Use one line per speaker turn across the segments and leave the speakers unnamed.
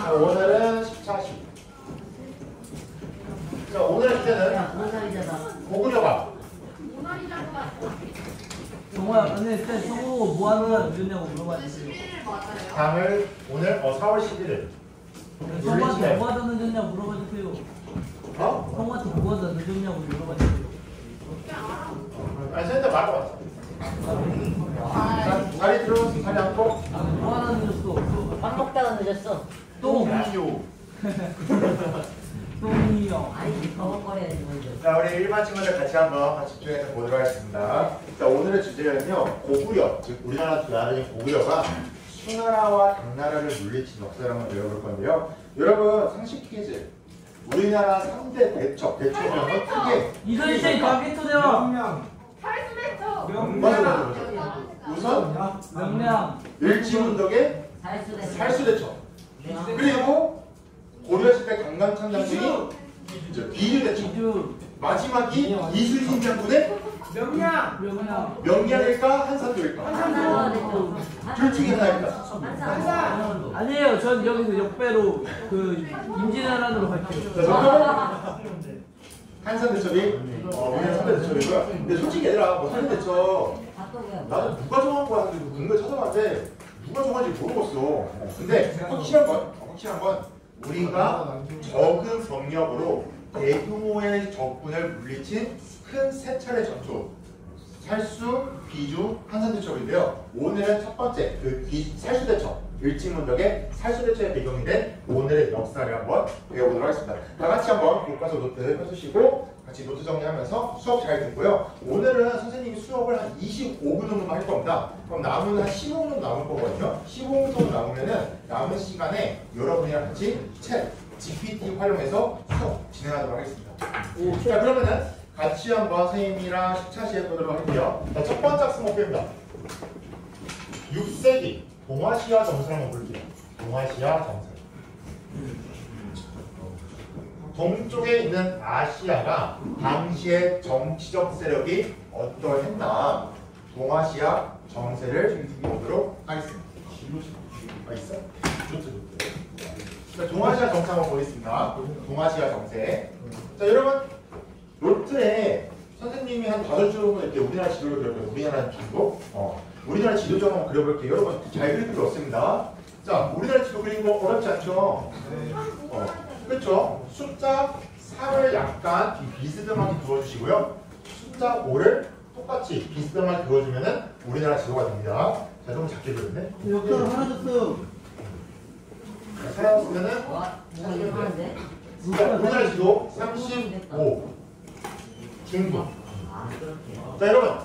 자, 오늘은 14시. 자, 오늘의 주제는 고구려가.
정호야, 근데 쌤 성우 뭐 하는 주냐고 물어봐주세요.
당을 오늘 4월 11일.
성우한테 뭐 하다 늦었냐고 물어봐주세요.
어?
성우한테 뭐 하다 늦었냐고 물어봐주세요.
아니, 센터 말고 왔어. 다리 들어, 다리 앉고.
뭐 하다 늦었어?
밥 먹다가 늦었어.
똥!
요.
똥이요.
아니, 버벅거려야지 먼저.
자, 우리 일반 친구들 같이 집중해서 보도록 하겠습니다. 자, 오늘의 주제는요, 고구려, 즉 우리나라 두 나라인 고구려가 수나라와 당나라를 물리친 역사를 한번 배워볼 건데요. 여러분, 상식 퀴즈. 우리나라 3대 대처명은 크게
이선생 가게토 대왕!
맞아. 우선
명량!
일지문덕의 살수대처. 그리고 고려시대 강간찬 장군이 비주대처.
이주!
마지막이 이순신 장군의
명량!
명량일까 한산도일까? 둘 중에 하나입니다.
아니에요. 전 여기서 역배로 그 임진왜란으로 갈게요.
한산대첩이 우리는 삼대대첩이고요. 근데 솔직히 얘들아 뭐 삼대대첩 나도 누가 정한 거야 근데 근거에 찾아봤는데 누가 정한지 모르겠어. 근데 확실한 건 우리가 적은 병력으로 대규모의 적군을 물리친 큰 세 차례 전투 살수, 비주, 한산대첩인데요. 오늘은 첫 번째 그 살수대첩 일진문덕의 살수대첩의 배경이 된 오늘의 역사를 한번 배워보도록 하겠습니다. 다 같이 한번 교과서 노트 펴주시고 같이 노트 정리하면서 수업 잘 듣고요. 오늘은 선생님이 수업을 한 25분 정도만 할 겁니다. 그럼 남은 한 15분 정도 남을 거거든요. 15분 정도 남으면은 남은 시간에 여러분이랑 같이 챗 GPT 활용해서 수업 진행하도록 하겠습니다. 자, 그러면은 같이 한번 선생님이랑 식차시 해보도록 할게요. 자, 첫 번째 학습 목표입니다. 6세기 동아시아 정세를 한번 볼게요. 동아시아 정세. 동쪽에 있는 아시아가 당시의 정치적 세력이 어떠했나 동아시아 정세를 보도록 하겠습니다. 있어? 자, 동아시아 정세 한번 보겠습니다. 동아시아 정세. 자, 여러분 노트에 선생님이 한 5줄 정도 이렇게 우리나라 지도를 그려볼게요. 우리나라 지도. 우리나라 지도 좀 한번 그려볼게요. 여러분 잘 그릴 필요 없습니다. 자, 우리나라 지도 그리는 거 어렵지 않죠? 그렇죠? 숫자 4를 약간 비스듬하게 그어주시고요. 숫자 5를 똑같이 비스듬하게 그어주면은 우리나라 지도가 됩니다. 자, 좀 작게 그렸네.
역사를 하나 줬어.
사라졌으면은 우리나라 지도 35 중국. 자, 여러분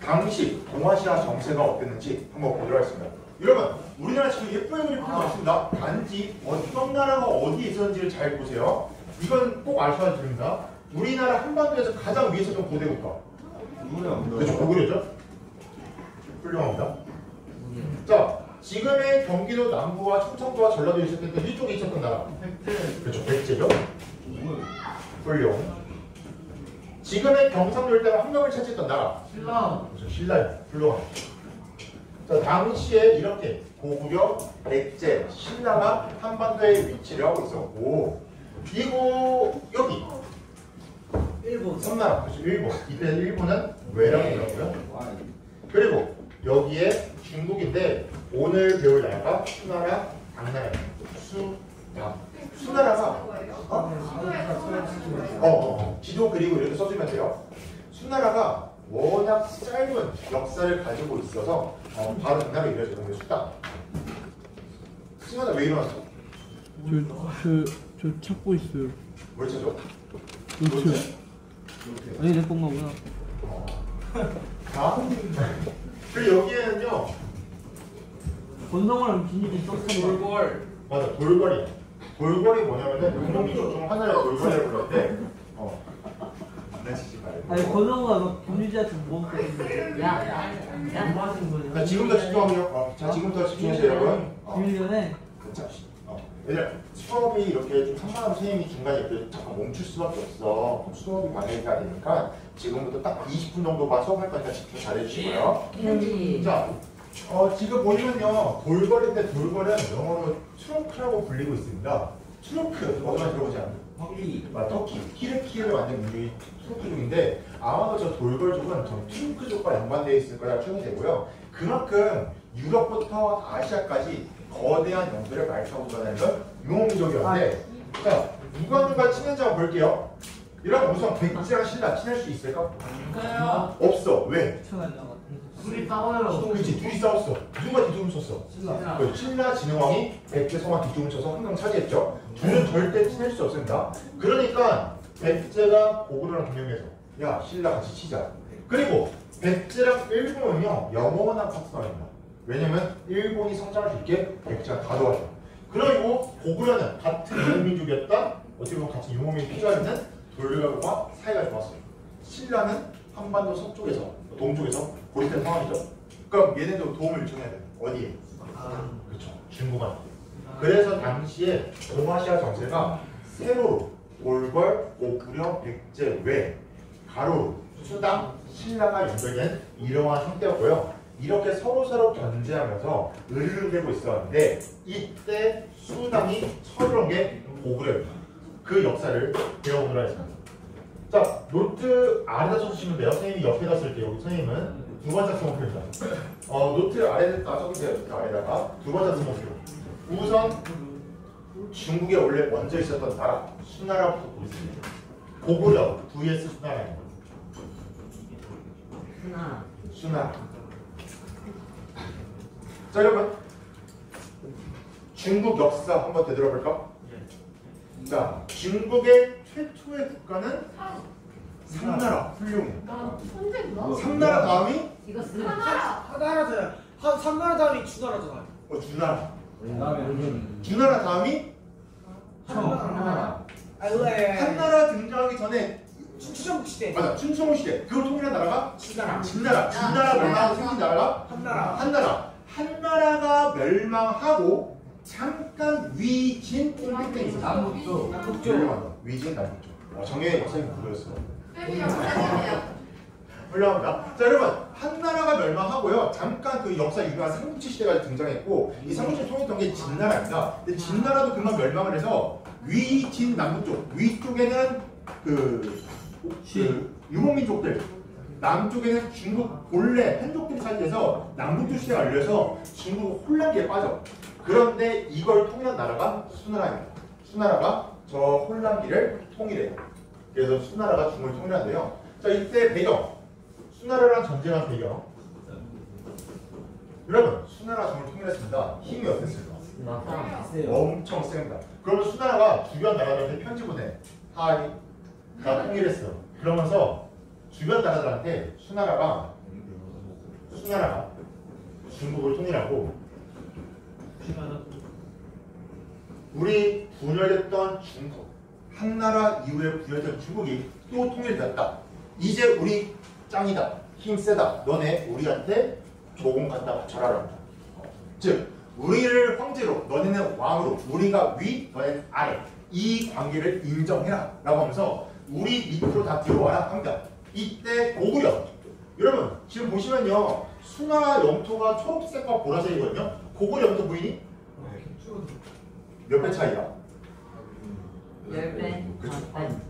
당시 동아시아 정세가 어땠는지 한번 보도록 하겠습니다. 여러분 우리나라 지금 예쁘게 그릴 필요가 없습니다. 단지 어떤 나라가 어디에 있었는지를 잘 보세요. 이건 꼭 아셔야 됩니다. 우리나라 한반도에서 가장 위에 있었던 고대 국가. 그렇죠, 고구려죠. 훌륭합니다. 자, 지금의 경기도 남부와 충청도와 전라도에 있었던 이쪽에 있었던 나라. 그렇죠, 백제죠. 훌륭. 지금의 경상도 일대가 함경을 차지했던 나라.
신라.
그렇죠, 신라입니다. 훌륭합니다. 자, 당시에 이렇게 고구려, 백제, 신라가 한반도에 위치를 하고 있었고, 그리고 여기
일본.
섬나라, 그렇죠, 일본. 이때 일본은 왜라고 불렀고요. 그리고 여기에 중국인데 오늘 배울 나라가 수나라, 당나라입니다. 수나라가 지도 그리고 이렇게 써주면 돼요. 수나라가 워낙 짧은 역사를 가지고 있어서 바로 당나라가 이루어지는 게 쉽다. 수나라 왜 일어났어?
저 찾고 있어요.
뭘 찾아?
노트. 아니 내 건가 보다.
자, 그리고 여기에는요.
권성호랑 비닐이 썼어.
돌골.
맞아, 돌거리. 돌거리 뭐냐면은 용동민족 중 하나의 돌거리를 부르는데 장난치지 말고.
아니 권성호가 막 비닐한테 뭐 먹었는데.
야,
뭐 하신 거예요?
자, 지금부터 집중하고요. 자, 지금부터 집중해주세요, 여러분.
비밀연애.
자, 얘들아, 수업이 이렇게 좀 산만하면 선생님이 중간에 이렇게 잠깐 멈출 수밖에 없어. 수업이 방해가 되니까 지금부터 딱 20분 정도만 수업할 거니까 집중 잘 해주시고요.
편지.
자, 지금 보시면요, 돌궐인데 돌궐은 영어로 트렁크라고 불리고 있습니다. 트렁크, 어디만 들어보지 않나요? 터키, 키르키를 만든 민족이 트루크족인데 아마도 저 돌궐족은 저 트루크족과 연관되어 있을 거라 추정이 되고요. 그만큼 유럽부터 아시아까지 거대한 영토를 말타고 돌아다니는 유목민족이었는데 자, 누가 친한지 한번 볼게요. 이러면 우선 백제랑 신라 친할 수 있을까? 없어. 왜?
둘이 싸워요.
그렇지, 둘이 싸웠어. 누가 뒤쪽을 쳤어? 신라 진흥왕이 백제 성왕 뒤쪽을 쳐서 한강 차지했죠. 둘은 절대 친할 수 없습니다. 그러니까 백제가 고구려랑 동맹해서 야 신라 같이 치자. 그리고 백제랑 일본은요 영원한 파트너입니다. 왜냐면 일본이 성장할 수 있게 백제가 다 도와줘. 그리고 고구려는 같은 유목민족이었다. 어떻게 보면 같은 유목민이 필요하는 돌궐과 사이가 좋았어요. 신라는 한반도 서쪽에서 동쪽에서 고립된 상황이죠. 그럼 얘네도 도움을 요청해야 돼. 어디에? 그렇죠. 중국한테. 그래서 당시에 동아시아 정세가 세로로 골궐, 고구려, 백제 외 가로로 수당, 신라가 연결된 이러한 형태였고요. 이렇게 서로 견제하면서 으르르대고 있었는데 이때 수당이 쳐들어온 게 고구려입니다. 그 역사를 배워보도록 하겠습니다. 자, 노트 아래다 써주시면 돼요. 선생님이 옆에다 쓸게요. 우리 선생님은 두 번째 학습 목표입니다. 노트 아래다 써주세요. 노트 아래다가 두 번째 학습 목표. 우선 중국에 원래 먼저 있었던 나라 수나라부터 보겠습니다. 고구려 vs 수나라입니다. 수나라. 자, 여러분 중국 역사 한번 되돌아볼까? 자, 중국의 최초의 국가는 삼나라. 훌륭해. 삼나라 다음이
이거 쓰.
하나라잖아요. 삼나라 다음이 주나라잖아요.
주나라. 주나라 다음이
하나.
한나라 등장하기 전에
춘추전국 시대.
맞아, 춘추전국 시대. 그걸 통일한 나라가
진나라.
진나라. 진나라 멸망하고 생긴 나라가
한나라.
한나라가 멸망하고 잠깐 위진 땡땡이 있었어.
남북조.
위진 남북조. 정의 역사님 그거였어. 훌륭합니다. 자, 여러분 한나라가 멸망하고요. 잠깐 그 역사 유명한 삼국지 시대가 등장했고 이 삼국지 통했던 게 진나라입니다. 근데 진나라도 금방 멸망을 해서 위진 남북쪽 위쪽에는 그 유목민족들 남쪽에는 중국 본래 한족들이 차지해서 남북조 시대가 열려서 중국 혼란기에 빠져. 그런데 이걸 통일한 나라가 수나라입니다. 수나라가 저 혼란기를 통일해요. 그래서 수나라가 중국을 통일한대요. 자, 이때 배경 수나라랑 전쟁한 배경. 여러분 수나라 중국을 통일했습니다. 힘이 어땠을까? 엄청 셉니다. 그러면 수나라가 주변 나라들한테 편지 보내. 하이 나 통일했어. 그러면서 주변 나라들한테 수나라가 중국을 통일하고 우리 분열됐던 중국 한나라 이후에 분열된 중국이 또 통일됐다. 이제 우리 짱이다. 힘세다. 너네 우리한테 조공 갖다 바쳐라. 즉 우리를 황제로 너네는 왕으로 우리가 위 너네는 아래 이 관계를 인정해라 라고 하면서 우리 밑으로 다 들어와라 합니다. 이때 고구려 여러분 지금 보시면요 수나라 영토가 초록색과 보라색이거든요. 고구려 영토 보이니? 몇 배 차이야?
10배.
그쵸.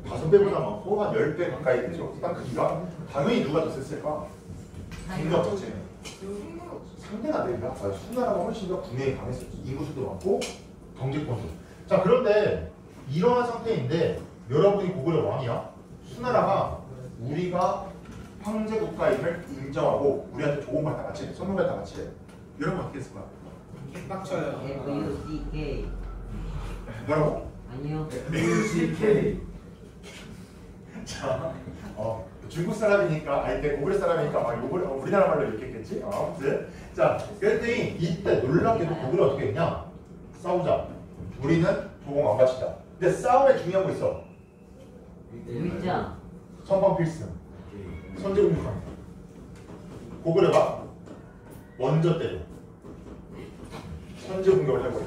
5배보다 많고 한 10배 가까이 되죠. 땅 크기가. 당연히 누가 더 셌을까? 중국 자체. 상대가 되니까 수나라가 훨씬 더 국내에 강했었지. 인구수도 많고 경제권도. 자, 그런데 이러한 상태인데 여러분이 고구려 왕이야. 수나라가 우리가 황제 국가임을 인정하고 우리한테 조공받다 같이 해. 선물받다 같이 해. 여러분 어떻게 했을 거야?
빡쳐요.
FUCK.
뭐라고?
아니요.
자, 중국 사람이니까, 아니, 내 고구려 사람이니까 막 욕을 우리나라 말로 이렇게 했겠지? 아무튼. 자, 그랬더니 이때 놀랍게도 고구려 어떻게 했냐? 싸우자. 우리는 조공 안 바치자. 근데 싸움에 중요한 거 있어.
의자.
선방 필승. 선제 공격합니다. 고구려가 먼저 때려. 선제 공격을 해버려.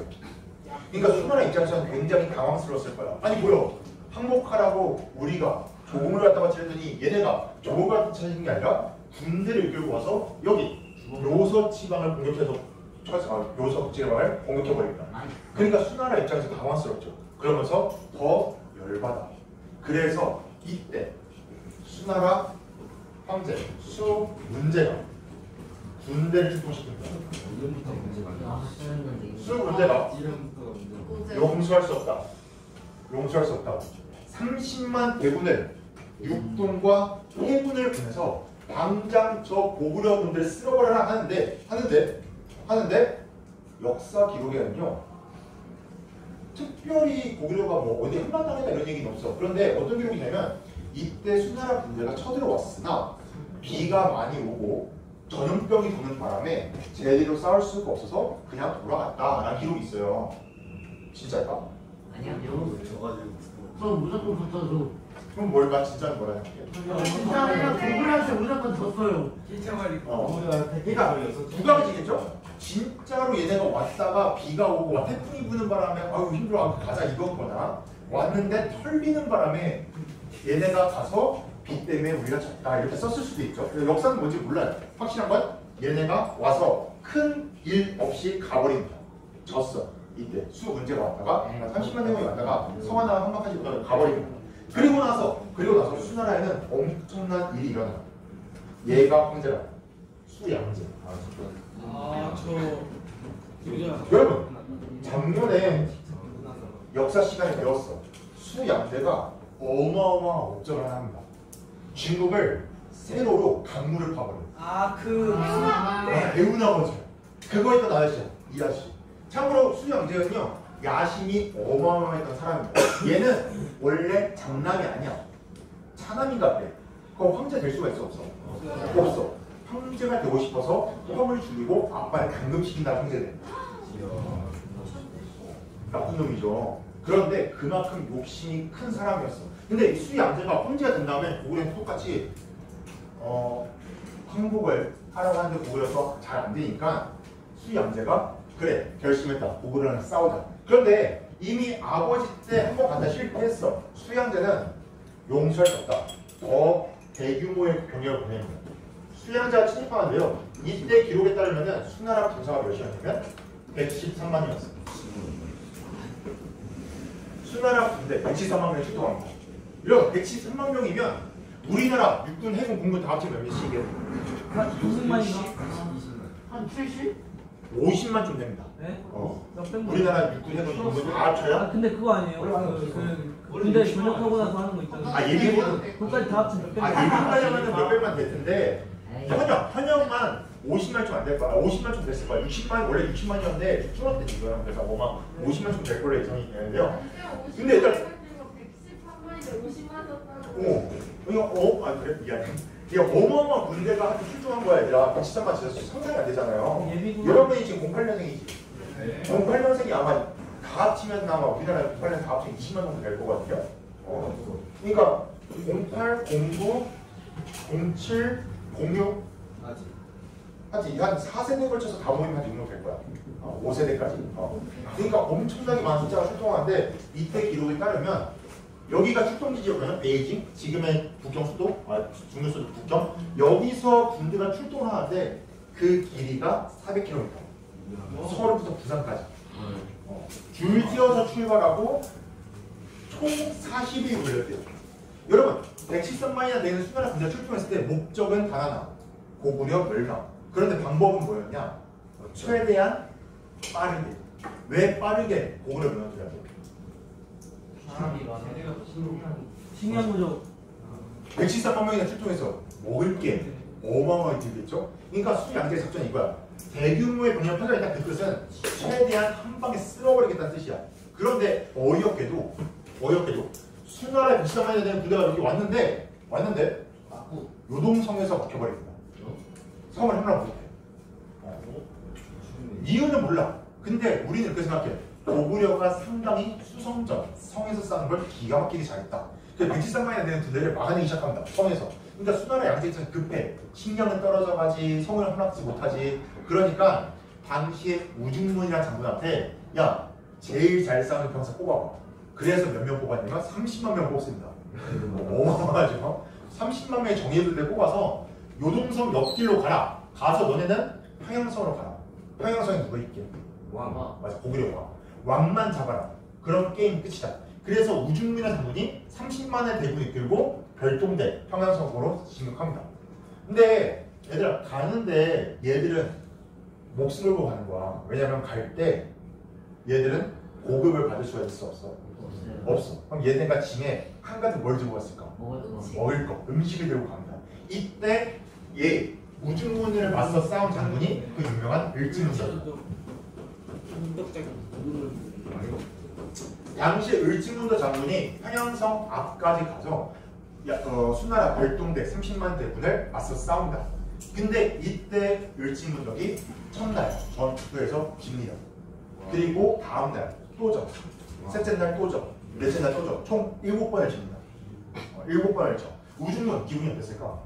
그러니까 수나라 입장에서는 굉장히 당황스러웠을 거야. 아니 뭐야? 항복하라고 우리가 조공을 갖다가 치랬더니 얘네가 조공을 갖다 찾은 게 아니라 군대를 이끌고 와서 여기 요서 지방을 공격해서 요서 지방을 공격해버립니다. 그러니까 수나라 입장에서 당황스럽죠. 그러면서 더 열받아. 그래서 이때 수나라 황제 수문제가 군대를 출동시킵니다. 수문제가 용서할 수 없다. 용서할 수 없다. 30만 대군을 육군과 해군을 보내서 당장 저 고구려 군대를 쓸어버려라 하는데 역사 기록에는요 특별히 고구려가 뭐 어디 한반당했다 이런 얘기는 없어. 그런데 어떤 기록이냐면 이때 수나라 군대가 쳐들어왔으나 비가 많이 오고 전염병이 도는 바람에 제대로 싸울 수가 없어서 그냥 돌아갔다라는 기록이 있어요. 진짜일까?
아니야.
저 무조건 붙어줘.
그럼 뭘까? 진짜는 뭐라 생각해?
진짜는 고구려한테 무조건 졌어요.
그러니까 두 가지겠죠? 진짜로 얘네가 왔다가 비가 오고 태풍이 부는 바람에 아유 힘들어 가자 이거거나 왔는데 털리는 바람에 얘네가 가서 비 때문에 우리가 졌다 이렇게 썼을 수도 있죠. 역사는 뭔지 몰라요. 확실한 건 얘네가 와서 큰 일 없이 가버립니다. 졌어. 이때 수 문제가 왔다가 30만 명이 왔다가 성 하나 한바까지 가버립니다. 그리고 나서 수나라에는 엄청난 일이 일어나. 얘가 황제라. 수양제. 여러분 작년에 역사 시간에 배웠어. 수양제가 어마어마한 업적을 하나 합니다. 중국을 세로로 강물을 파버려. 배우나머지. 그거 있던 아저씨야. 이 아저씨. 참고로 수양제는요 야심이 어마어마했던 사람입니다. 얘는 원래 장남이 아니야. 차남인가 그래. 그럼 황제 될 수가 있어 없어? 없어. 황제가 되고 싶어서 형을 죽이고 아빠를 감금시킨다 황제 돼. 나쁜 놈이죠. 그런데 그만큼 욕심이 큰 사람이었어. 근데 이 수양제가 황제가 된 다음에 고구려는 똑같이 항복을 하라고 하는데 고구려서 잘 안 되니까 수양제가 그래 결심했다. 고구려랑 싸우자. 그런데 이미 아버지 때 한 번 간다 실패했어. 수양제는 용서할 수 없다. 더 대규모의 병력을 보냅니다. 수양제가 침입하는데요. 이때 기록에 따르면 수나라 군사가 몇이었냐면 113만이었어요. 수나라 군대 113만 명이 출동합니다. 이런 113만 명이면 우리나라 육군, 해군, 공군 다 합치면 몇 명이겠어요?
한 20만인가? 한 70?
50만 좀 됩니다.
네?
우리나라 육군, 해군, 공군 다 합쳐요?
근데 그거 아니에요. 군대 전역하고 나서 하는 거 있잖아요.
예비군?
그것까지 다 합치면 몇 백.
예비군까지 하면 몇백만 될 텐데 현역만 50만 좀 안 될 거야. 50만 좀 됐을 거야. 60만 원래 60만이었는데 줄었대 지금. 그래서 50만 좀 될 걸로 예상이 되는데요. 근데 일단
113만인데 50만 줬다고.
아 그래 미안해. 이게 어마어마한 군대가 한테 출동한 거야 얘들아. 113만 진짜 상상이 안 되잖아요. 여러분이 지금 08년생이지. 08년생이 아마 다 합치면 아마 우리나라 08년 다 합치면 20만 정도 될 거거든요. 그러니까 08, 09, 07, 06 하지 한 4세대에 걸쳐서 다 모이면 한 정도 될 거야. 5세대까지. 그러니까 엄청나게 많은 숫자가 출동하는데 이때 기록에 따르면 여기가 출동지 지역은 베이징, 지금의 북경 수도, 중국 수도 북경. 여기서 군대가 출동을 하는데 그 길이가 400km. 서울부터 부산까지. 줄 지어서 출발하고 총 40일이 걸렸대요. 여러분 113만이나 되는 수나라 군대가 출동했을 때 목적은 단 하나. 고구려 멸망. 그런데 방법은 뭐였냐? 최대한 빠르게. 왜 빠르게 고구려 멸망이라고?
신기한 거죠.
113만 명이나 출동해서 먹을 게 어마어마하게 들겠죠? 그러니까 수양제 작전이 이거야. 대규모의 병력 편전이다. 그 뜻은 최대한 한 방에 쓸어버리겠다는 뜻이야. 그런데 어이없게도 수나라에 113만이 되는 군대가 여기 왔는데 요동성에서 막혀버립니다. 성을 함락 못해. 이유는 몰라. 근데 우리는 그렇게 생각해. 고구려가 상당히 수성전, 성에서 싸는 걸 기가 막히게 잘했다. 그래서 113만이나 되는 군대를 막아내기 시작합니다. 성에서. 그러니까 수나라 양제 입장에서 급해. 식량은 떨어져가지, 성을 함락지 못하지. 그러니까 당시에 우중문이라는 장군한테 야, 제일 잘 싸우는 병사 뽑아봐. 그래서 몇 명 뽑았냐면 30만 명 뽑습니다. 어마어마하죠. 30만 명의 정예부대 뽑아서 요동성 옆길로 가라. 가서 너네는 평양성으로 가라. 평양성에 누가 있게?
왕.
맞아, 고구려 왕. 왕만 잡아라. 그럼 게임 끝이다. 그래서 우중민의 장군이 30만의 대군 이끌고 별동대 평양성으로 진격합니다. 근데 얘들아 가는데 얘들은 목숨 걸고 가는 거야. 왜냐면 갈 때 얘들은 고급을 받을 수가 있어 없어?
없어요.
없어. 그럼 얘네가 짐에 한가득 뭘 들고 갔을까?
먹을 거.
먹을 거, 음식을 들고 갑니다. 이때 얘 우중문을 맞서 싸운 장군이 그 유명한 을지문덕. 당시 을지문덕 장군이 평양성 앞까지 가서 수나라 별동대 30만 대군을 맞서 싸웁니다. 근데 이때 을지문덕이 첫날 전투에서 집니다. 그리고 다음날 또 져. 셋째 날 또 져. 넷째 날 또 져. 총 7번을 집니다. 7번을 져. 우중문 기분이 어땠을까?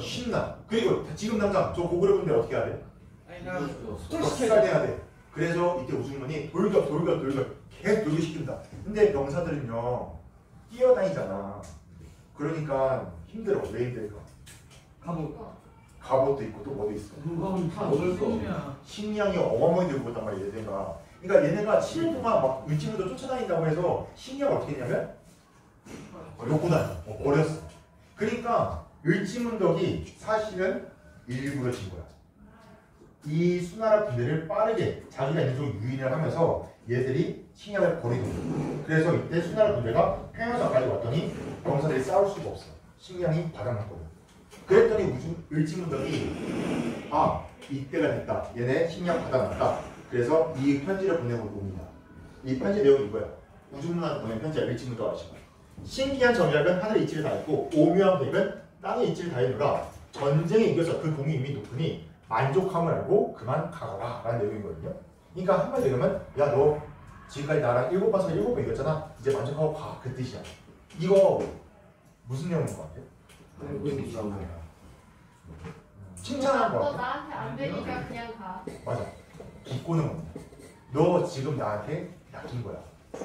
신나. 그리고 지금 당장 저 고구려 군대 어떻게 해야 돼? 스톱시켜야 돼야 돼. 그래서 이때 우중문이 돌격 계속 돌격시킨다. 근데 병사들은요 뛰어다니잖아. 그러니까 힘들어. 왜 힘들까? 갑옷도 있고 또 뭐도 있어.
그건 다 먹을 거.
식량이 어마어마하게 들고 있단 말이야 얘네가. 그러니까 얘네가 7일 동안 막 을지문도 쫓아다닌다고 해서 식량을 어떻게 했냐면 놓고 다녀. 버렸어. 그러니까 을지문덕이 사실은 일부러 진 거야. 이 수나라 군대를 빠르게 자기가 인종 유인을 하면서 얘들이 식량을 버리는 거야. 그래서 이때 수나라 군대가 평양성까지 왔더니 병사들이 싸울 수가 없어. 식량이 바닥났거든. 그랬더니 을지문덕이 이때가 됐다. 얘네 식량 바닥났다. 그래서 이 편지를 보내고 옵니다. 이 편지 내용이 이거야. 우중문한테 보낸 편지야. 을지문덕 아시고. 신기한 전략은 하늘의 이치를 다했고 오묘한 계획은 땅의 이치를 다해노라. 전쟁에 이겨서 그 공이 이미 높으니 만족함을 알고 그만 가거라 라는 내용이거든요. 그러니까 한마디 얘기하면 야 너 지금까지 나랑 7번 써서 7번 이겼잖아. 이제 만족하고 가. 그 뜻이야. 이거 무슨 내용인 것 같아? 칭찬하는 것
너
같아.
나한테 안 되니까 그냥 가.
맞아. 비꼬는 겁니다. 너 지금 나한테 낚인 거야.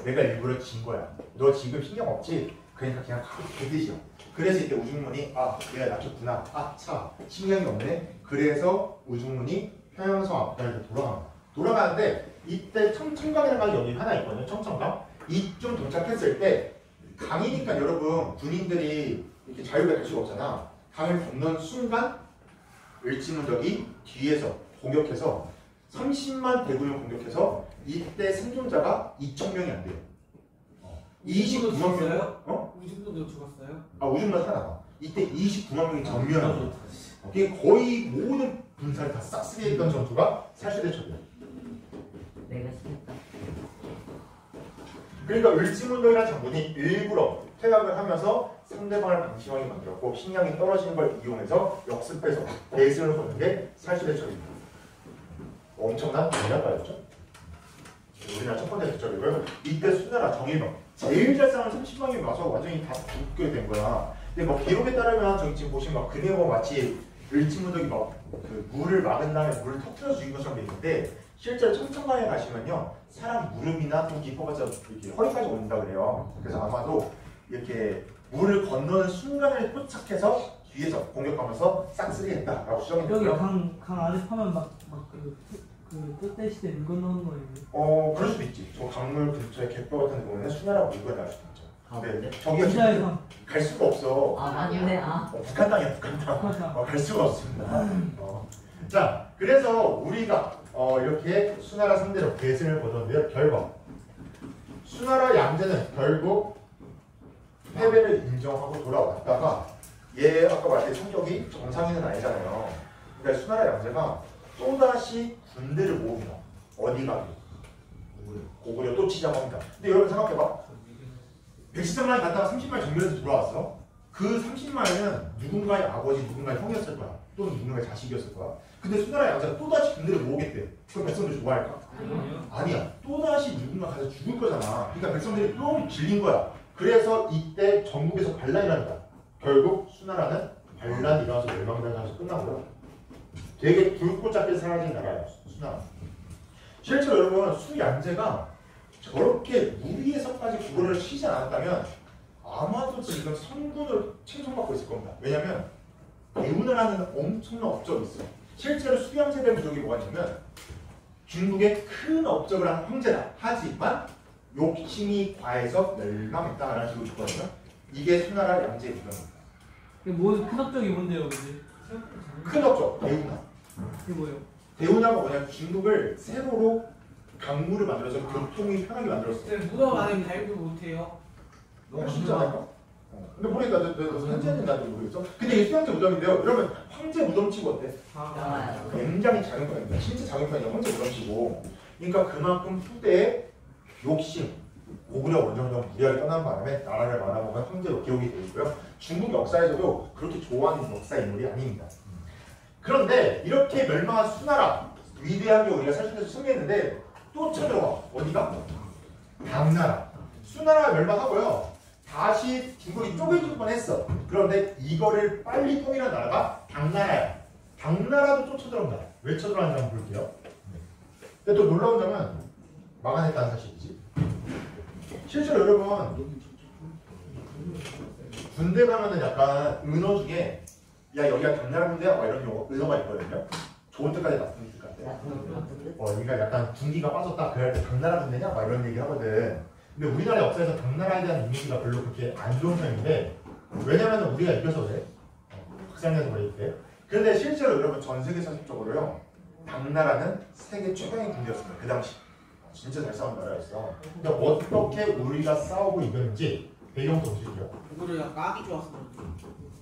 내가 일부러 진 거야. 너 지금 신경 없지? 그러니까 그냥 가. 그 뜻이야. 그래서 이때 우중문이 내가 낚였구나. 차 신경이 없네. 그래서 우중문이 평양성 앞까지 돌아가는데 이때 청천강이라는 강이 여기 하나 있거든요. 청천강. 이쯤 도착했을 때 강이니까 여러분 군인들이 이렇게 자유롭게 갈 수가 없잖아. 강을 건너는 순간 을지문덕이 뒤에서 공격해서 30만 대군을 공격해서 이때 생존자가 2,000명이 안 돼요. 29만 명.
우중도도 죽었어요?
우중만 살아나. 이때 29만 명이 전멸하고 이게 거의 모든 군사를 다 싹쓸이했던 전투가 살수대첩이야.
내가 시켰다.
그러니까 을지문덕이라는 장군이 일부러 퇴각을 하면서 상대방을 방심하게 만들었고 식량이 떨어지는 걸 이용해서 역습해서 대승을 거는 게 살수대첩입니다. 엄청난 전략가였죠. 우리나라 첫 번째 대첩이고요. 이때 수나라 정일병 제일 잘 싸우는 30만이 와서 완전히 다 죽게 된 거야. 근데 뭐 기록에 따르면 저기 지금 보시면 막 그네고 마치 을지문덕이 막 그 물을 막은 다음에 물을 터뜨려 죽인 것처럼 돼 있는데 실제로 청천강에 가시면요 사람 무릎이나 좀 깊어가지고 이렇게 허리까지 온다 그래요. 그래서 아마도 이렇게 물을 건너는 순간을 포착해서 뒤에서 공격하면서 싹쓸이했다라고 추정이
여기
되고요.
강 안에 파면 막그 그때 시대 물 건너는 거예요.
그럴 수도 있지. 저 강물 근처에 갯벌 같은 데 보면 수나라 물건이 날 수도 있죠.
네.
저기가
진짜의
지금
강.
갈 수가 없어.
맞네.
북한 땅이야, 북한 땅.
맞아.
갈 수가 없습니다. 자, 그래서 우리가 이렇게 수나라 상대로 대승을 거뒀는데요. 결과 수나라 양제는 결국 패배를 인정하고 돌아왔다가 얘 아까 말했듯이 성격이 정상인은 아니잖아요. 그러니까 수나라 양제가 또다시 군대를 모읍니다. 어디 가게? 고구려 또 치자고 합니다. 근데 여러분 생각해봐. 113만이 갔다가 30만 정면에서 돌아왔어. 그 30만은 누군가의 아버지, 누군가의 형이었을 거야. 또는 누군가의 자식이었을 거야. 근데 수나라 양자가 또다시 군대를 모으겠대. 그럼 백성들이 좋아할까? 아니야. 또다시 누군가 가서 죽을 거잖아. 그러니까 백성들이 너무 질린 거야. 그래서 이때 전국에서 반란이 난다. 결국 수나라는 반란이 일어나서 멸망당해서 끝나고요. 되게 굵고 작게 사라진 나라예요. 수나라. 실제로 여러분 수양제가 저렇게 무리에서까지 국어를 치지 않았다면 아마도 지금 성군을 칭송받고 있을 겁니다. 왜냐면 배운을 하는 엄청난 업적이 있어요. 실제로 수양제된 부족이 뭐가 있냐면 중국의 큰 업적을 한 황제다. 하지만 욕심이 과해서 멸망했다라는 식으로 줬거든요. 이게 수나라 양제의 부족입니다.
이게 뭐큰 업적이 뭔데요, 그지?
큰 업적, 대운하.
이게 뭐예요?
대운하가 뭐냐면 중국을 세로로 강물을 만들어서 교통이 편하게 만들었어요.
쌤 무덤 안에 발굴 못해요.
너무 쉽지 않아요? 근데 모르겠다. 너 현재는 나도 모르겠어. 근데 이게 수양제 무덤인데요. 여러분 황제 무덤치고 어때? 굉장히 작은 편입니다. 진짜 작은 편이에요. 황제 무덤치고. 그러니까 그만큼 후대에 욕심, 고구려 원정정 무리하게 떠난 바람에 나라를 말아먹은 황제로 기억이 되어 있고요. 중국 역사에서도 그렇게 좋아하는 역사 인물이 아닙니다. 그런데 이렇게 멸망한 수나라 위대한 게 우리가 사실에서 승리했는데 또 쳐들어와. 어디가? 당나라. 수나라가 멸망하고요. 다시 중국이 쪼개질 뻔했어. 그런데 이거를 빨리 통일한 나라가 당나라야. 당나라도 또 쳐들어온다. 왜 쳐들어왔는지 한번 볼게요. 근데 또 놀라운 점은 막아냈다는 사실이지. 실제로 여러분 군대 가면은 약간 은어 중에 야 여기가 당나라 군대야? 막 이런 은어가 있거든요. 좋은 뜻까지 나쁜 뜻까지. 그러니까 약간 군기가 빠졌다. 그럴 때 당나라 군대냐? 막 이런 얘기 하거든. 근데 우리나라 역사에서 당나라에 대한 이미지가 별로 그렇게 안 좋은 편인데 왜냐면 우리가 이겨서 그래. 박상에서 그랬대. 그런데 실제로 여러분 전 세계 사실적으로요. 당나라는 세계 최강의 군대였습니다. 그 당시. 진짜 잘 싸운 나라였어. 근데 어떻게 우리가 싸우고 이겼는지 배경부터 보시죠.
고구려가 까기 좋았어.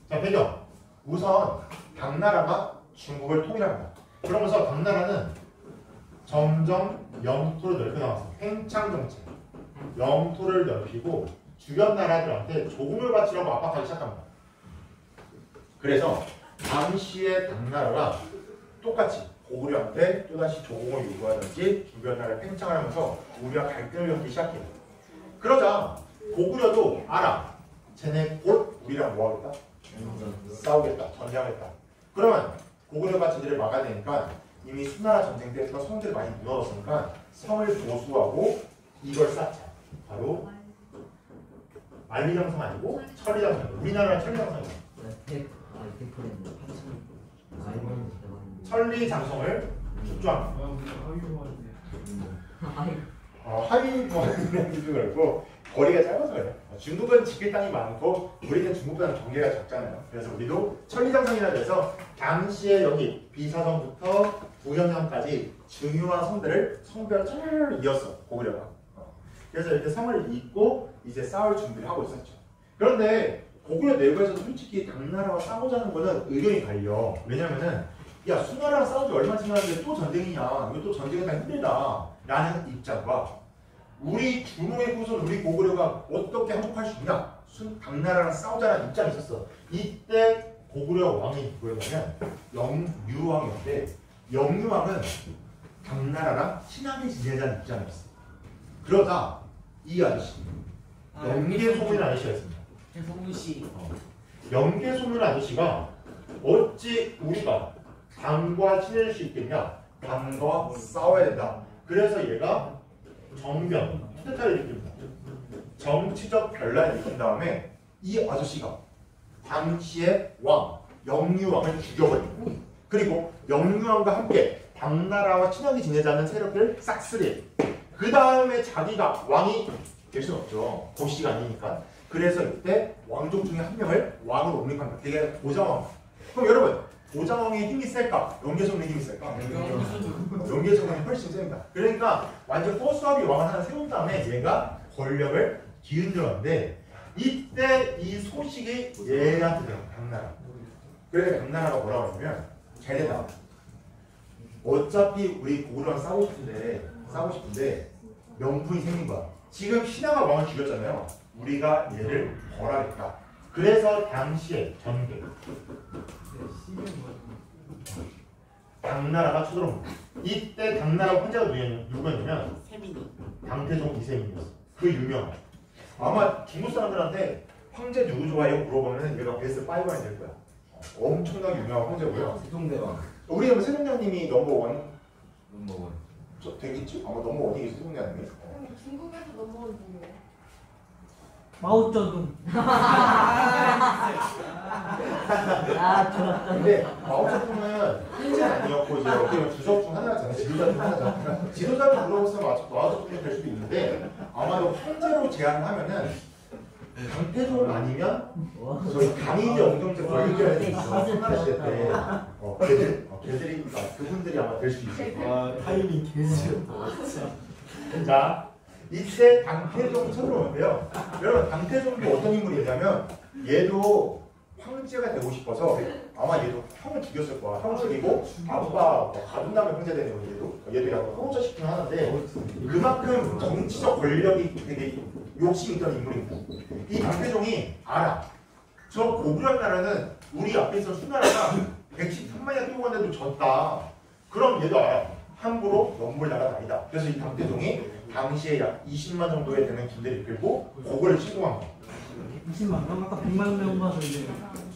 자, 배경. 우선 당나라가 중국을 통일합니다. 그러면서 당나라는 점점 영토를 넓혀 나갔어요. 팽창 정책. 영토를 넓히고 주변 나라들한테 조공을 바치라고 압박하기 시작합니다. 그래서 당시의 당나라가 똑같이 고구려한테 또다시 조공을 요구하든지 주변 나라를 팽창을 하면서 우리가 갈등을 겪기 시작해요. 그러자 고구려도 알아. 쟤네 곧 우리랑 뭐 하겠다? 싸우겠다. 전쟁하겠다. 그러면 고구려가 쟤들을 막아내니까 이미 수나라 전쟁 때 성들이 많이 무너졌으니까 성을 보수하고 이걸 쌓자. 바로 만리장성 아니고 천리장성. 우리나라 천리장성이에요. 천리장성을 축조합니다. 하위권이라는 뜻도 그렇고 거리가 짧아서 그래요. 중국은 지킬 땅이 많고 우리는 중국보다는 경계가 적잖아요. 그래서 우리도 천리장성이라 해서 당시에 여기 비사성부터 부현성까지 중요한 성들을 성별로 잘 이었어. 고구려가. 그래서 이렇게 성을 잇고 이제 싸울 준비를 하고 있었죠. 그런데 고구려 내부에서 솔직히 당나라와 싸우자는 거는 의견이 갈려. 왜냐면은 야 수나라랑 싸우지 얼마 지났는데 또 전쟁이냐. 이거 또 전쟁이다 힘들다. 라는 입장과 우리 주몽의 후손 우리 고구려가 어떻게 항복할 수 있냐. 당나라랑 싸우자는 입장이 있었어. 이때 고구려 왕이 누구였냐면 영유왕이었는데 영유왕은 당나라랑 친하게 지내자는 입장이었어. 그러자 이 아저씨 영계소문 아저씨였습니다.
송씨.
영계소문 아저씨가 어찌 우리가 당과 친해질 수 있겠냐? 당과 싸워야 된다. 그래서 얘가 정변, 쿠데타를 일으킵니다. 정치적 변란을 일으킨 다음에 이 아저씨가 당시의 왕, 영유왕을 죽여버립니다. 그리고 영유왕과 함께 당나라와 친하게 지내자는 세력들을 싹쓸이. 그 다음에 자기가 왕이 될 수는 없죠. 고씨가 아니니까. 그래서 이때 왕족 중에 한 명을 왕으로 옹립합니다. 되게 보장왕. 그럼 여러분, 보장왕의 힘이 셀까? 영계성의 힘이 셀까? 영계성의 훨씬 셉니다. 그러니까 완전 포수합이 왕을 하나 세운 다음에 얘가 권력을 뒤흔들었는데 이때 이 소식이 얘한테 들어요. 당나라. 그래서 당나라가 뭐라고 하냐면 잘 된다. 어차피 우리 고구려랑 싸우고 싶은데 명분이 생긴 거야. 지금 신하가 왕을 죽였잖아요. 우리가 얘를 벌하겠다. 그래서 당시에 전개 당나라가 쳐들어옵니다. 이때 당나라 황제가 누구였냐면 당태종 이세민이었어. 그 유명한. 아마 중국 사람들한테 황제 누구 좋아해요? 물어보면 얘가 베스트 5 안에 될 거야. 엄청나게 유명한 황제고요.
세종대왕.
우리 그러면 세종대왕님이 넘버원
넘버원.
저 되겠지? 아마 넘버원이겠지 세종대왕님이.
중국에서 넘어온 중이에요.
마오쩌둥.
아 좋았다.
근데 마오쩌둥은 현재는 아니었고 이제 어떻게 주석 중 하나잖아. 지도자 중 하나잖아. 지도자를 물어보면 마오쩌둥이 될 수도 있는데 아마도 현재로 제안을 하면은 강태종 아니면 저희 강희제 엉경제 권력이라는 게 있어. 청나라 시대 때 걔들이 그분들이 아마 될 수 있을 거야.
타이밍 개쓰.
자, 이때 당태종이 쳐들어오는데요. 여러분 당태종도 어떤 인물이냐면 얘도 황제가 되고 싶어서 아마 얘도 형을 죽였을 거야. 형 죽이고 아빠 가둔 다음에 황제 되는 거예요. 얘도 약간 호자시키긴 하는데 그만큼 정치적 권력이 되게 욕심이 있던 인물입니다. 이 당태종이 알아. 저 고구려 나라는 우리 앞에 있던 수나라가 113만이나 끌고 갔는데도 졌다. 그럼 얘도 알아. 함부로 넘볼 나라가 아니다. 그래서 이 당태종이 당시에 약 20만 정도에 되는 군대를 이끌고 고구려를 침공한 거야.
20만. 아까 100만 명 봐서 이제.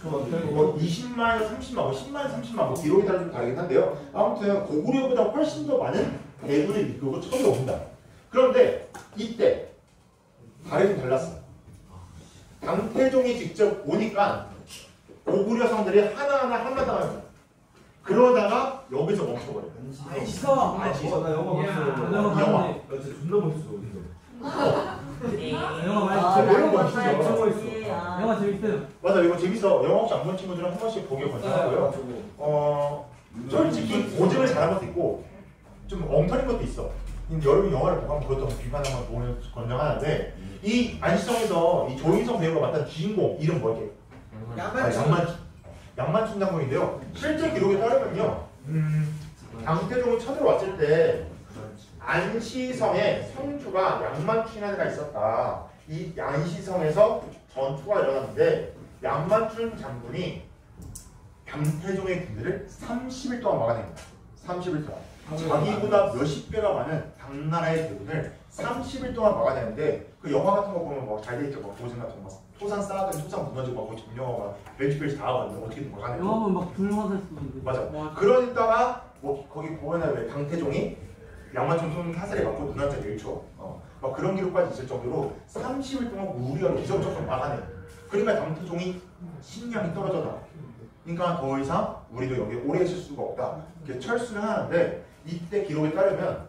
뭐 20만, 30만, 뭐 10만, 30만 뭐 기록에 따라 좀 다르긴 한데요. 아무튼 고구려보다 훨씬 더 많은 대군을 이끌고 쳐들어온다. 그런데 이때 발이 좀 달랐어. 당태종이 직접 오니까 고구려 성들이 하나하나 한마당합니다. 그러다가 여기서 멈춰버려요.
시서.
나 영화 봤어.
영화
영화.
봤는데.
나 진짜 존나 멋있어.
영화 많이
아,
이런 거
나
진짜
이거
영화
봐야지.
있어.
아.
영화 재밌어요.
맞아, 이거 재밌어. 영화 혹시 안 본 친구들은 한 번씩 보기 권장하고요. 솔직히 오징을 잘한 것도 있고 좀 엉터리인 것도 있어. 근데 여러분 영화를 보고 한번 그것도 비판한 건 보면 권장하는데 이 안시성에서 이 조인성 배우가 맡은 주인공 이름 뭐게? 양만춘 장군인데요. 실제 기록에 따르면요, 당태종이 쳐들어왔을 때 안시성에 성주가 양만춘이라는 애가 있었다. 이 안시성에서 전투가 일어났는데 양만춘 장군이 당태종의 군대를 30일 동안 막아냅니다. 30일 동안. 자기보다 몇십 배가 많은 당나라의 대군을 30일 동안 막아내는데 그 영화 같은 거 보면 뭐 잘 돼 있죠. 막 도전 같은 거 토산 쌓아둔 토산 무너지고 막 점령어가 벨트벨트 다 하거든요. 어떻게든 막아내고.
영화 보면 막 불화살 쏘고.
맞아. 그러다가 뭐 거기 보면은 왜 당태종이 양만춘 손 사슬에 맞고 눈한테 밀쳐. 막 그런 기록까지 있을 정도로 30일 동안 우리가 기적적으로 막아내. 그러니까 당태종이 식량이 떨어져 나와. 그러니까 더 이상 우리도 여기 오래 있을 수가 없다. 이렇게 철수를 하는데 이때 기록에 따르면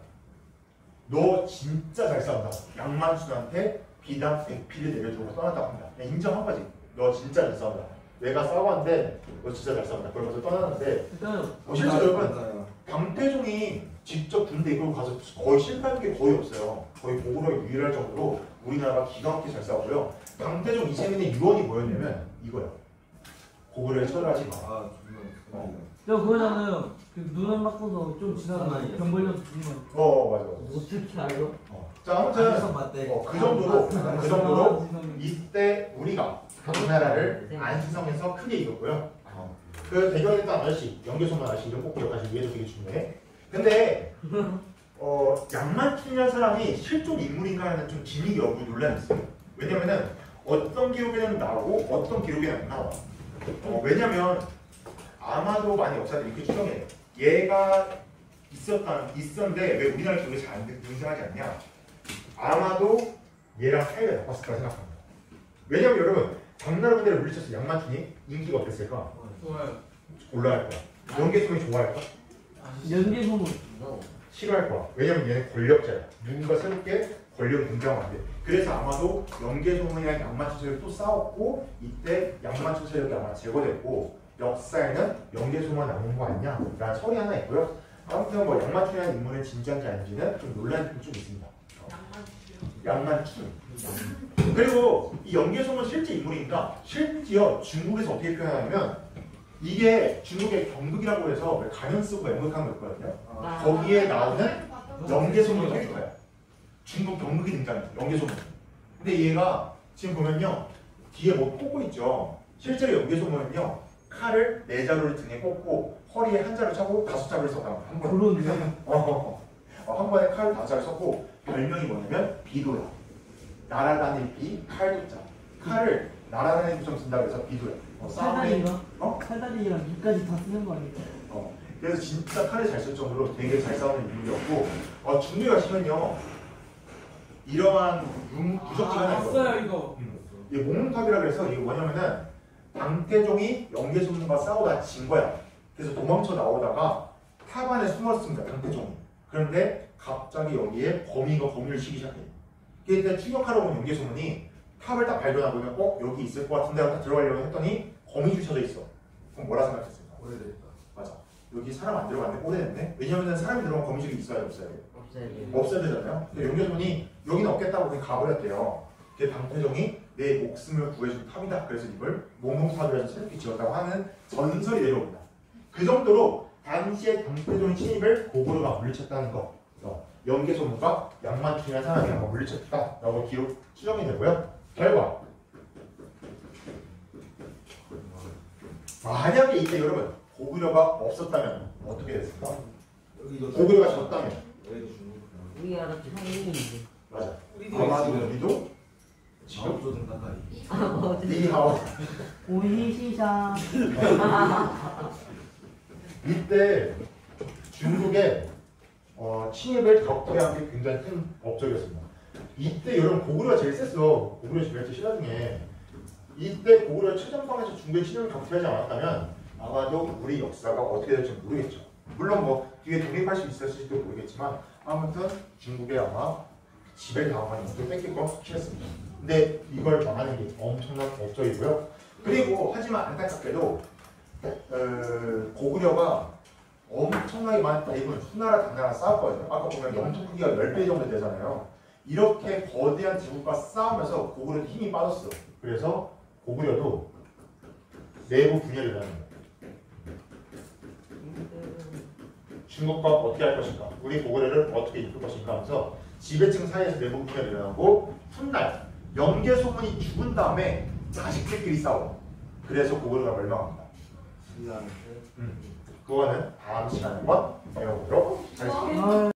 너 진짜 잘 싸운다. 양만춘한테 비단 100피를 내려주고 떠났다고 합니다. 그냥 인정한 거지. 너 진짜 잘 싸운다. 내가 싸웠는데 너 진짜 잘 싸운다. 그러면서 떠나는데 실제로 여러분 당태종이 직접 군대 이끌고 가서 거의 실패한 게 거의 없어요. 거의 고구려에 유일할 정도로 우리나라가 기가 막히게 잘 싸웠고요. 당태종 이세민의 유언이 뭐였냐면 이거야. 고구려에 철하지 마.
저 그거잖아요. 그 눈을 맞고서 좀 지나가 병 걸려서 죽는 거.
맞아.
어떻게 알아?
자 아무튼 그 정도로 이때 우리가 당나라를 안시성에서 크게 이겼고요. 그 대결했던 아저씨 연개소만 아저씨 이름 꼭 기억하시기 위해서 되게 중요해. 근데 양만춘이라는 사람이 실존 인물인가 하는 좀 기믹이 여부 논란이 있어요. 왜냐면은 어떤 기록에는 나오고 어떤 기록에는 안 나와. 왜냐면 아마도 많이 역사들이 이렇게 추정해요. 얘가 있었는데 왜 우리나라 기록에 잘 안 등장하지 않냐? 아마도 얘랑 사이가 나빴을 거라 생각합니다. 왜냐면 여러분 당나라 군대를 물리쳤을 양만춘이 인기가 어땠을까?
좋아요.
올라갈 거야. 연개소문이 좋아할까?
연계소문.
싫어할 거야. 왜냐면 얘는 권력자야. 누군가 새롭게 권력을 등장하면 안 돼. 그래서 아마도 연개소문이랑 양만춘 세력이 또 싸웠고 이때 양만춘 세력이 아마 제거됐고 역사에는 연개소문 남은 거 아니냐? 라는 설이 하나 있고요. 아무튼 뭐 양만춘이라는 인물은 진짜인지 아닌지는 좀 논란이 좀 있습니다. 양만춘. 그리고 이 연개소문 실제 인물이니까 심지어 중국에서 어떻게 표현하냐면 이게 중국의 경극이라고 해서 가면 쓰고 연극한 거 있거든요. 거기에 나오는 연개소문 캐릭터야. 중국 경극이 등장해요. 연개소문. 근데 얘가 지금 보면요. 뒤에 뭐 꽂고 있죠. 실제로 연개소문은요. 칼을 4자루를 등에 꽂고 허리에 한 자루 차고 5자루를 썼다. 한 번에.
그런데
한 번에 칼을 5자루 썼고 별명이 뭐냐면 비도야. 날아다닐 비, 칼도자. 칼을 날아다니는 것처럼 쓴다고 해서 비도야.
살다리가? 살다리랑 밑까지 다 쓰는 거 아닐까?
그래서 진짜 칼을 잘 쓸 정도로 되게 잘 싸우는 인물이었고 중국에 가시면요 이러한 부적지가 하나 있거든요.
봤어요 이거.
이 몽탑이라 그래서 이게 뭐냐면은 당태종이 영계소문과 싸우다 진 거야. 그래서 도망쳐 나오다가 탑 안에 숨었습니다. 당태종이. 그런데 갑자기 여기에 거미가 거미를 치기 시작해. 그때 추격하러 온 영계소문이 탑을 딱 발견하고 여기 있을 것 같은데 딱 들어가려고 했더니 거미줄 쳐져 있어. 그럼 뭐라 생각했습니까?
오래됐다.
맞아. 여기 사람 안 들어갔네. 오래됐네. 왜냐면은 사람이 들어가면 거미줄이 있어야 돼, 없어야 돼?
없어야 돼.
없어야 되잖아요. 근데 영계소문이 여기는 없겠다고 그냥 가버렸대요. 그 당태종이 내 목숨을 구해준 탑이다. 그래서 이걸 몽몽탑이라서 새롭게 지었다고 하는 전설이 내려옵니다. 그 정도로 당시에 당태종의 침입을 고구려가 물리쳤다는 거. 영계소문과 양만충이라는 사람이 한번 물리쳤다라고 기록 추정이 되고요. 결과 만약에 이때 여러분 고구려가 없었다면 어떻게 됐을까?
여기도
고구려가 졌다면
여기도 중국.
우리 알았지 형님인데.
맞아.
우리도
아마도
지금
우리도 지금
지금 가까이.
아 뭐.
니하오
오이시장.
이때 중국의 침입을 격퇴한 게 굉장히 큰 업적이었습니다. 이때 여러분 고구려가 제일 셌어. 고구려 지멸제 신화 중에 이때 고구려 최전방에서 중국의 침입을 격퇴하지 않았다면 아마도 우리 역사가 어떻게 될지 모르겠죠. 물론 뭐 뒤에 독립할 수 있었을지도 모르겠지만 아무튼 중국에 아마 지배를 당하는 것도 뺏길 건 확실했습니다. 근데 이걸 망하는 게 엄청난 업적이고요. 그리고 하지만 안타깝게도 고구려가 엄청나게 많은 대군 수나라 당나라 싸웠거든요. 아까 보면 영토 크기가 10배 정도 되잖아요. 이렇게 거대한 제국과 싸우면서 고구려도 힘이 빠졌어. 그래서 고구려도 내부 분열이 일어나는 거예요. 중국과 어떻게 할 것인가, 우리 고구려를 어떻게 이끌 것인가 하면서 지배층 사이에서 내부 분열이 일어나고 훗날 영계소문이 죽은 다음에 자식들끼리 싸워. 그래서 고구려가 멸망합니다. 그거는 다음 시간에 한번 배워보도록 하겠습니다.